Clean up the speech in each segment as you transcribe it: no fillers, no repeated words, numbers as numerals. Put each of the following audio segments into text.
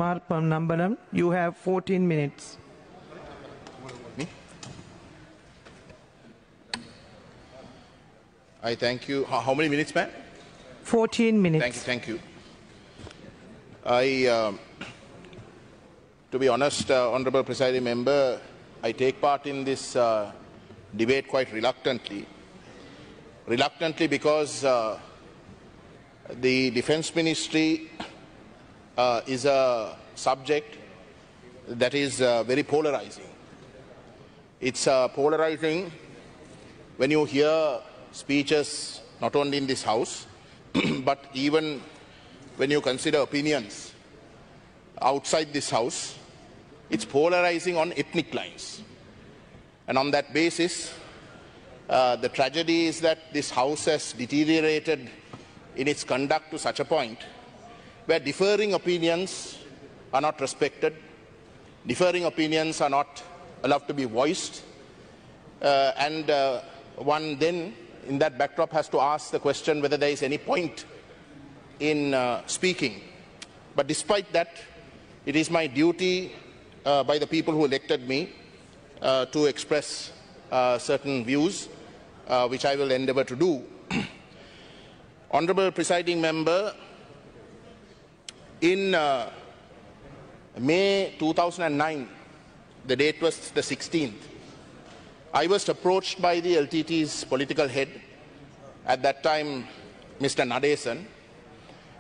Ponnambalam, you have 14 minutes. Me? I thank you. How many minutes, ma'am? 14 minutes. Thank you. To be honest, Honourable Presiding Member, I take part in this debate quite reluctantly. Reluctantly because the Defence Ministry is a subject that is very polarizing. It's polarizing when you hear speeches not only in this House, but even when you consider opinions outside this House. It's polarizing on ethnic lines. And on that basis, the tragedy is that this House has deteriorated in its conduct to such a point where differing opinions are not respected, differing opinions are not allowed to be voiced, and one then, in that backdrop, has to ask the question whether there is any point in speaking. But despite that, it is my duty by the people who elected me to express certain views, which I will endeavour to do. Honourable Presiding Member, in May 2009, the date was the 16th, I was approached by the LTT's political head, at that time Mr. Nadesan,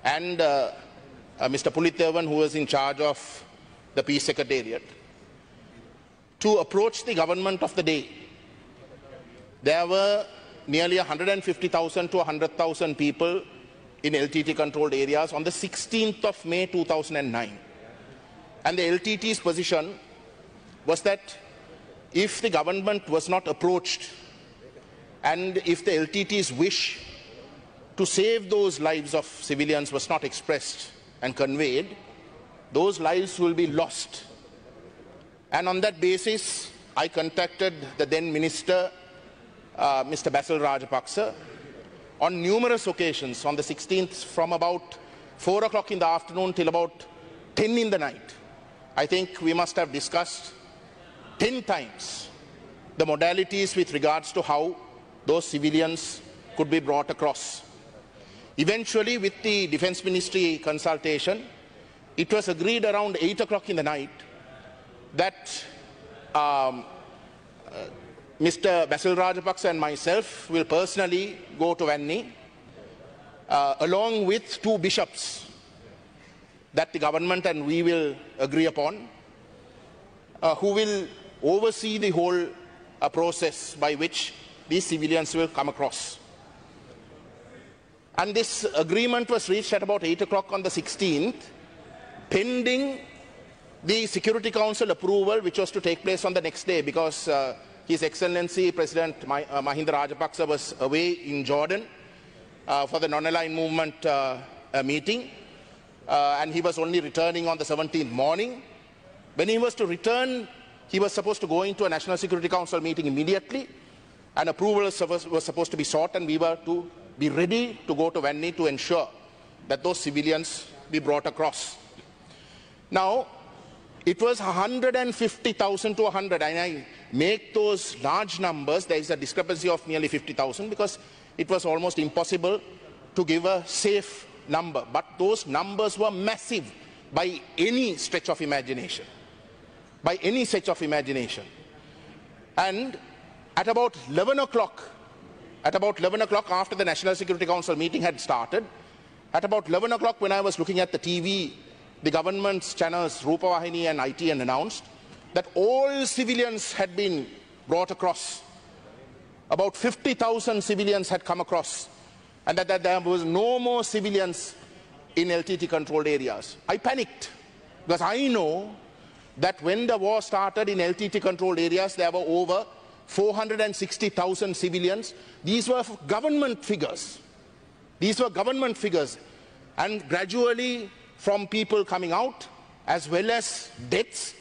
and Mr. Pulithavan, who was in charge of the Peace Secretariat, to approach the government of the day. There were nearly 150,000 to 100,000 people in LTT-controlled areas on the 16th of May 2009. And the LTT's position was that if the government was not approached and if the LTT's wish to save those lives of civilians was not expressed and conveyed, those lives will be lost. And on that basis, I contacted the then Minister, Mr. Basil Rajapaksa, on numerous occasions on the 16th from about 4 o'clock in the afternoon till about 10 in the night. I think we must have discussed 10 times the modalities with regards to how those civilians could be brought across. Eventually, with the Defence Ministry consultation, it was agreed around 8 o'clock in the night that Mr. Basil Rajapaksa and myself will personally go to Vanni, along with 2 bishops that the government and we will agree upon, who will oversee the whole process by which these civilians will come across. And this agreement was reached at about 8 o'clock on the 16th, pending the Security Council approval, which was to take place on the next day, because His Excellency President Mahinda Rajapaksa was away in Jordan for the non-aligned movement meeting, and he was only returning on the 17th morning. When he was to return, he was supposed to go into a National Security Council meeting immediately, and approval was supposed to be sought, and we were to be ready to go to Vanni to ensure that those civilians be brought across. Now, it was 150,000 to 100, and I make those large numbers. There is a discrepancy of nearly 50,000 because it was almost impossible to give a safe number. But those numbers were massive by any stretch of imagination. By any stretch of imagination. And at about 11 o'clock, after the National Security Council meeting had started, at about 11 o'clock when I was looking at the TV, the government's channels, Rupavahini and ITN, announced that all civilians had been brought across. About 50,000 civilians had come across, and that there was no more civilians in LTT-controlled areas. I panicked, because I know that when the war started in LTT-controlled areas, there were over 460,000 civilians. These were government figures. These were government figures. And gradually, from people coming out, as well as deaths,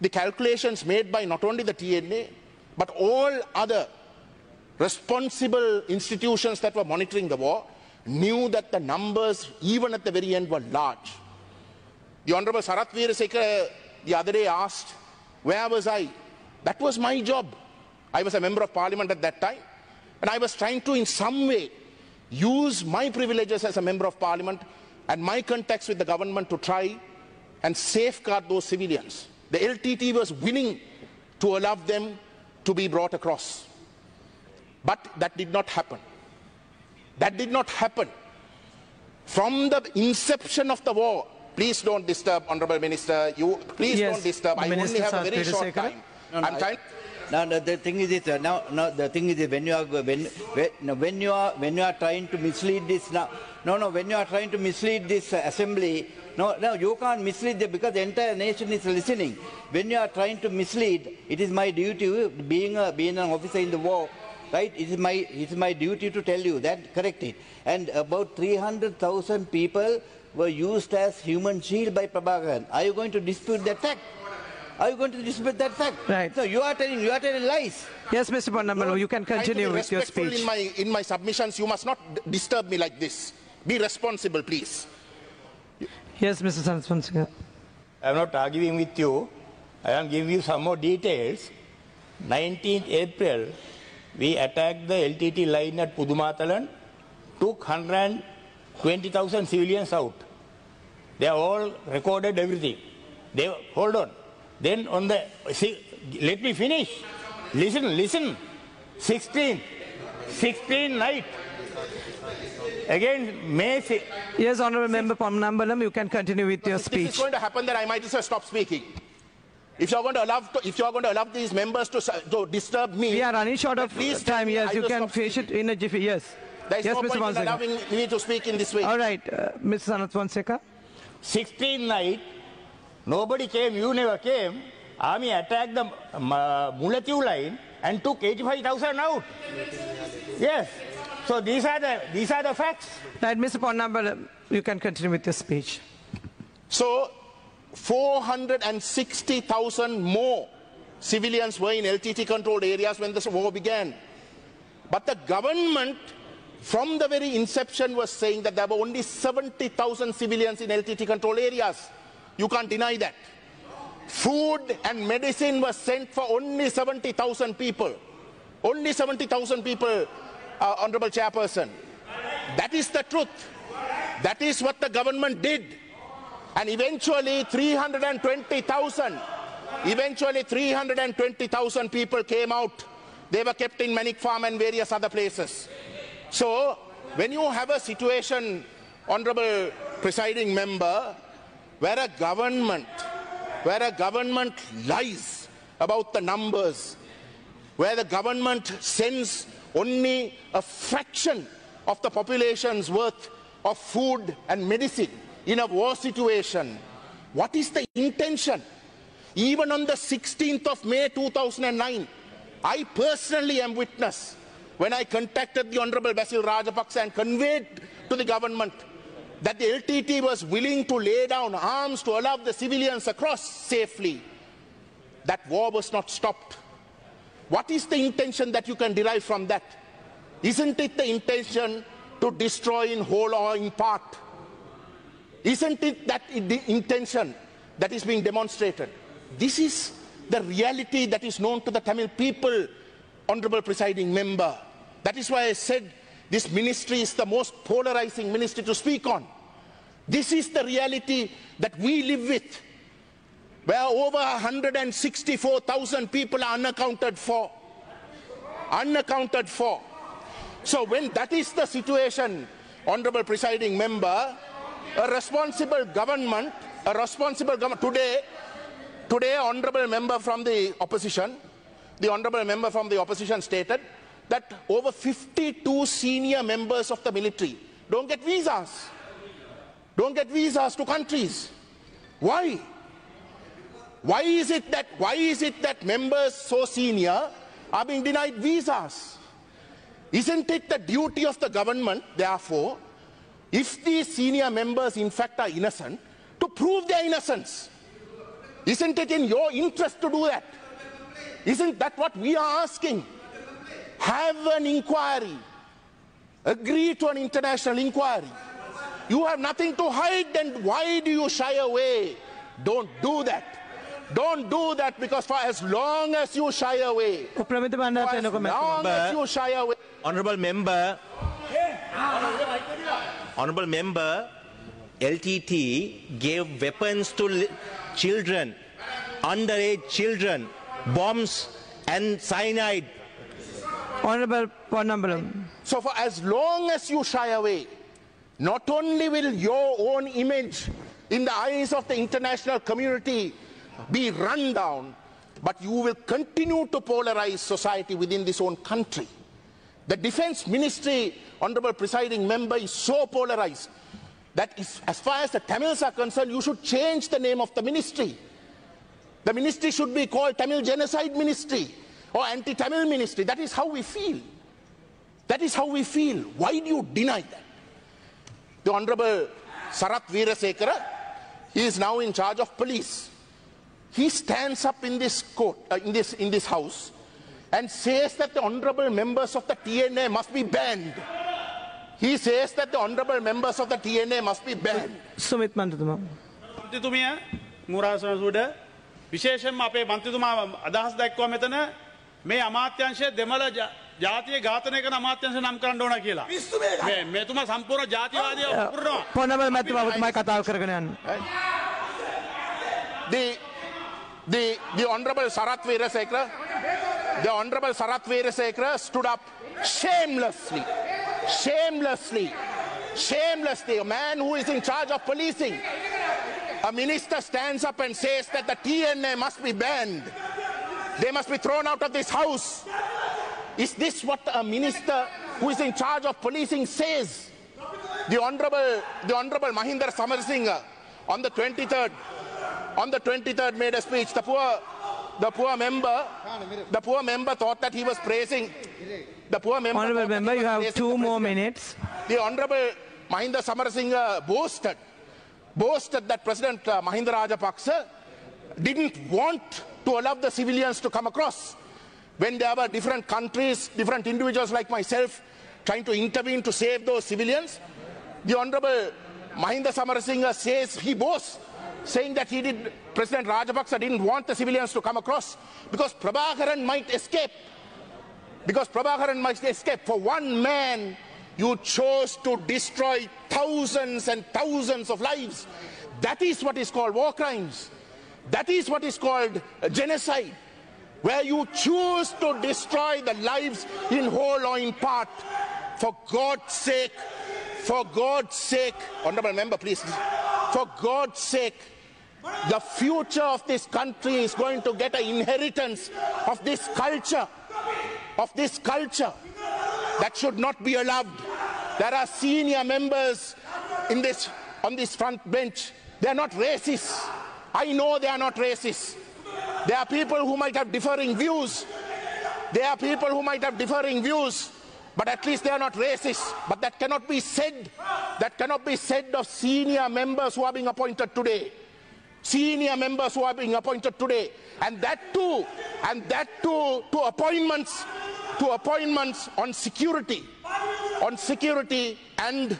the calculations made by not only the TNA, but all other responsible institutions that were monitoring the war, knew that the numbers, even at the very end, were large. The Honorable Sarath Veerasekara the other day asked, where was I? That was my job. I was a member of parliament at that time, and I was trying to in some way use my privileges as a member of parliament and my contacts with the government to try and safeguard those civilians. The LTT was willing to allow them to be brought across. But that did not happen. That did not happen. From the inception of the war, please don't disturb, Honourable Minister. Please don't disturb. I only have a very short time. Now the thing is this. The thing is this, when you are trying to mislead this when you are trying to mislead this assembly, no, you can't mislead them because the entire nation is listening. When you are trying to mislead, it is my duty, being an officer in the war, right? It is my duty to tell you that, correct it. And about 300,000 people were used as human shield by Prabhakaran. Are you going to dispute that fact? Are you going to dispute that fact? Right. So you are telling lies. Yes, Mr. Ponnambalam, you can continue with your speech. In my submissions, you must not disturb me like this. Be responsible, please. Yes, Mr. Sanath. I am not arguing with you. I am giving you some more details. 19th April, we attacked the LTT line at Pudumatalan, took 120,000 civilians out. They are all recorded everything. Hold on. Then on the, let me finish. Listen. 16 night. Again, May. Yes, Honourable Member Ponnambalam, you can continue with your speech. If it's going to happen, then I might as well stop speaking. If you are going to allow these members to disturb me, we are running short of time. Yes, you can finish it in a jiffy. Yes. There is yes, no Mr. point in allowing me to speak in this way. All right, Mr. Sanath Fonseca. 16 night, nobody came. You never came. Army attacked the Mulatiu line and took 85,000 out. Yes. So these are the facts. Right, Mr. Ponnambalam, you can continue with your speech. So 460,000 more civilians were in LTT controlled areas when this war began. But the government from the very inception was saying that there were only 70,000 civilians in LTT controlled areas. You can't deny that. Food and medicine was sent for only 70,000 people. Only 70,000 people, Honourable Chairperson. That is the truth. That is what the government did. And eventually 320,000 people came out. They were kept in Manik Farm and various other places. So when you have a situation, Honourable Presiding Member, where a government lies about the numbers, where the government sends only a fraction of the population's worth of food and medicine in a war situation, what is the intention? Even on the 16th of May 2009, I personally am witness when I contacted the Honourable Basil Rajapaksa and conveyed to the government that the LTT was willing to lay down arms to allow the civilians across safely. That war was not stopped. What is the intention that you can derive from that? Isn't it the intention to destroy in whole or in part? Isn't it that the intention that is being demonstrated? This is the reality that is known to the Tamil people, Honourable Presiding Member. That is why I said this ministry is the most polarizing ministry to speak on. This is the reality that we live with, where over 164,000 people are unaccounted for. Unaccounted for. So when that is the situation, Honourable Presiding Member, a responsible government, today Honourable Member from the opposition stated that over 52 senior members of the military don't get visas to countries. Why? Why is it that members so senior are being denied visas? Isn't it the duty of the government, therefore, if these senior members in fact are innocent, to prove their innocence? Isn't it in your interest to do that? Isn't that what we are asking? Have an inquiry. Agree to an international inquiry. You have nothing to hide, then why do you shy away? Don't do that. Don't do that, because for as long as you shy away, Honorable member, LTT gave weapons to children, underage children, bombs and cyanide. Honorable Ponnambalam. So for as long as you shy away, not only will your own image in the eyes of the international community be run down, but you will continue to polarize society within this own country. The defense ministry, honorable presiding member, is so polarized that as far as the Tamils are concerned, you should change the name of the ministry. The ministry should be called Tamil Genocide Ministry or Anti-Tamil Ministry. That is how we feel. That is how we feel. Why do you deny that? The Honorable Sarath Veerasekara, he is now in charge of police. He stands up in this court, in this house, and says that the honorable members of the TNA must be banned. He says that the honorable members of the TNA must be banned. Sumit Mantrituma. මන්ත්‍රීතුමිය මුරාසන සුඩ විශේෂයෙන්ම අපේ මන්ත්‍රීතුමා අදහස් දැක්වුවා මෙතන මේ අමාත්‍යාංශය දෙමළ ජාතිය ඝාතනය කරන අමාත්‍යාංශ නම් කරන්න ඕන කියලා. මෙතුමා සම්පූර්ණ ජාතිවාදීව පුරනවා. Ponnambalam මැතිතුමා ඔබතුමායි කතාව කරගෙන යන්න. The Honorable Sarath Veerasekara stood up shamelessly, a man who is in charge of policing. A minister stands up and says that the TNA must be banned. They must be thrown out of this house. Is this what a minister who is in charge of policing says? The Honorable Mahinda Samarsinghe on the 23rd made a speech. The poor member thought that he was praising. The poor member. Honorable member, you have 2 more minutes. The Honorable Mahinda Samarsinghe boasted that President Mahinda Rajapaksa didn't want to allow the civilians to come across. When there were different countries, different individuals like myself trying to intervene to save those civilians, the Honorable Mahinda Samarsinghe says, he boasts, saying that President Rajapaksa didn't want the civilians to come across because Prabhakaran might escape. For one man, you chose to destroy thousands and thousands of lives. That is what is called war crimes. That is what is called genocide, where you choose to destroy the lives in whole or in part. For God's sake, honorable member, please, for God's sake, the future of this country is going to get an inheritance of this culture. That should not be allowed. There are senior members on this front bench. They are not racist. I know they are not racist. There are people who might have differing views. But at least they are not racist. But that cannot be said. That cannot be said of senior members who are being appointed today. And that too to appointments on security and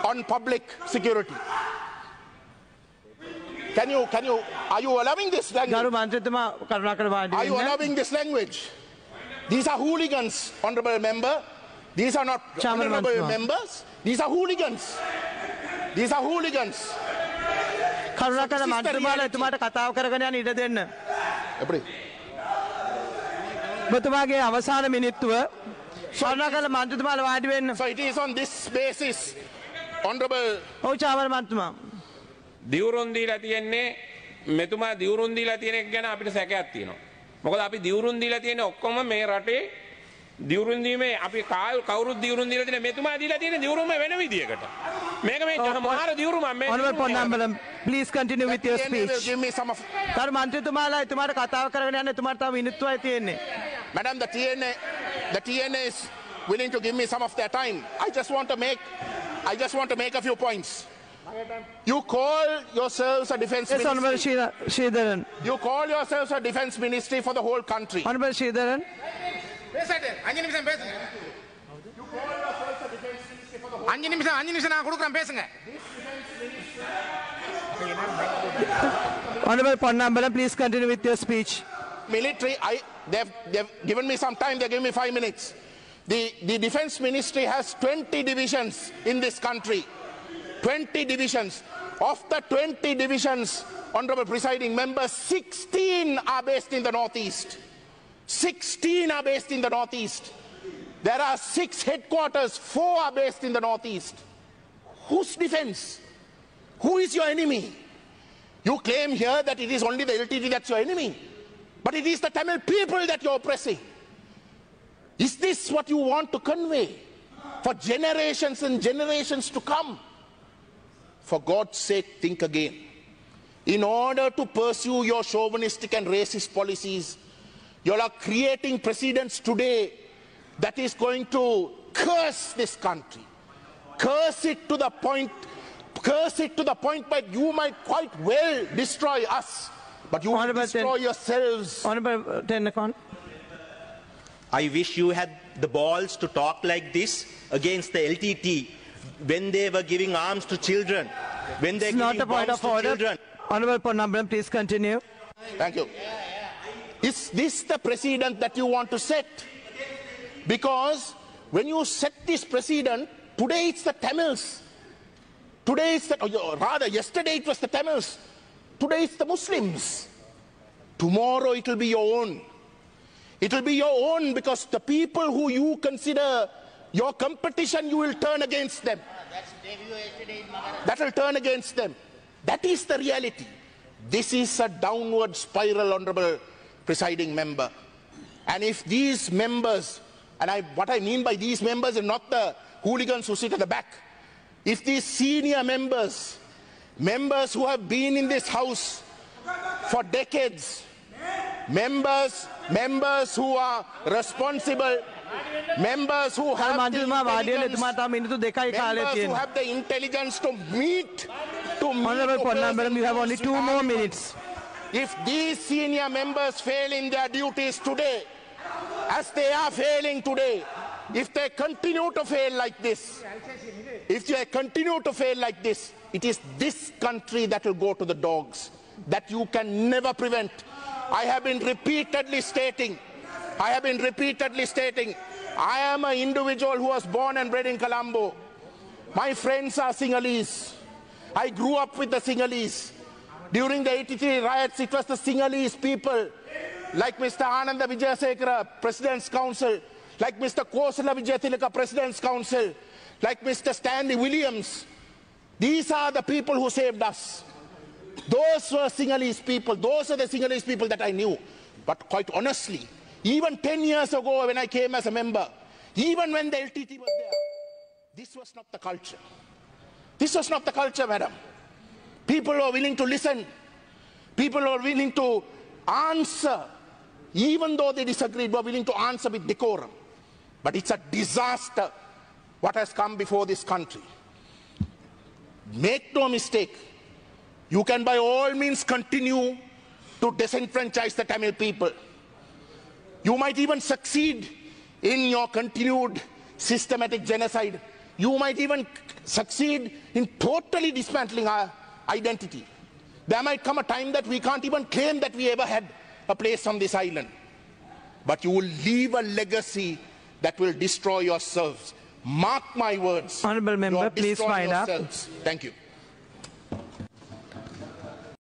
on public security. Are you allowing this language? Are you allowing this language? These are hooligans, honorable member. These are not honorable members. These are hooligans. කරුණාකර මන්ත්‍රීතුමාලා එතුමාට කතාව කරගෙන යන්න ඉඩ දෙන්න. ඔබතුමාගේ අවසාන මිනිත්තුව කරුණාකර මන්ත්‍රීතුමාලා වාඩි වෙන්න. So it is on this basis, honorable. ඔව් චාමර මන්ත්‍රීතුමා. දිවුරුන් දීලා තියෙන්නේ මෙතුමා දිවුරුන් දීලා තියෙන එක ගැන අපිට සැකයක් තියෙනවා. මොකද අපි දිවුරුන් දීලා තියෙන්නේ ඔක්කොම මේ රටේ දිවුරුන් දීමේ අපි කවුරුත් දිවුරුන් දීලා තියෙන මෙතුමා දීලා තියෙන දිවුරුම වෙන විදියකට. මේක මේ මහාර දිවුරුම මේ Honorable Ponnambalam, please continue with your speech. කරු මන්ත්‍රීතුමාලා එතුමාට කතාව කරගෙන යන්න එතුමාට තව මිනිත්තුවයි තියෙන්නේ. Madam, the TNA is willing to give me some of their time. I just want to make a few points. You call yourselves a defense ministry. Honorable Sridharan. You call yourselves a defense ministry for the whole country. Honorable Sridharan. You call yourselves a defense ministry for the whole country. Honorable Ponnambalam, please continue with your speech. Military, they've given me some time, they've given me 5 minutes. The defense ministry has 20 divisions in this country. 20 divisions. Of the 20 divisions, Honorable Presiding Member, 16 are based in the Northeast. 16 are based in the Northeast. There are 6 headquarters, 4 are based in the Northeast. Whose defense? Who is your enemy? You claim here that it is only the LTT that's your enemy. But it is the Tamil people that you're oppressing. Is this what you want to convey for generations and generations to come? For God's sake, think again. In order to pursue your chauvinistic and racist policies, you are creating precedents today that is going to curse this country. Curse it to the point that you might quite well destroy us, but you will destroy yourselves. Honorable Tendakon. I wish you had the balls to talk like this against the LTT when they were giving arms to children, when they're giving not a point bombs of to order. children. Honorable Ponnambalam, please continue. Thank you. Is this the precedent that you want to set? Because when you set this precedent, today it's the Tamils. Today it's yesterday it was the Tamils. Today it's the Muslims. Tomorrow it will be your own. It will be your own because the people who you consider your competition, you will turn against them. That will turn against them. That is the reality. This is a downward spiral, Honorable Presiding Member. And if these members, and what I mean by these members is not the hooligans who sit at the back. If these senior members who have been in this house for decades, members who are responsible, members who have the intelligence to meet. Honorable Ponnambalam, you have only 2 more minutes. If these senior members fail in their duties today, as they are failing today, if they continue to fail like this, it is this country that will go to the dogs, that you can never prevent. I have been repeatedly stating, I am an individual who was born and bred in Colombo. My friends are Sinhalese. I grew up with the Sinhalese. During the 83 riots, it was the Sinhalese people, like Mr. Ananda Vijayasekara, President's Council, like Mr. Kosala Vijayathilaka, President's Council, like Mr. Stanley Williams. These are the people who saved us. Those were Sinhalese people. Those are the Sinhalese people that I knew. But quite honestly, even 10 years ago when I came as a member, even when the LTT was there, this was not the culture. This was not the culture, madam. People were willing to listen. People were willing to answer. Even though they disagreed, were willing to answer with decorum. But it's a disaster what has come before this country. Make no mistake. You can by all means continue to disenfranchise the Tamil people. You might even succeed in your continued systematic genocide. You might even succeed in totally dismantling our identity. There might come a time that we can't even claim that we ever had a place on this island. But you will leave a legacy that will destroy yourselves. Mark my words. Honorable member, please wind up. Thank you.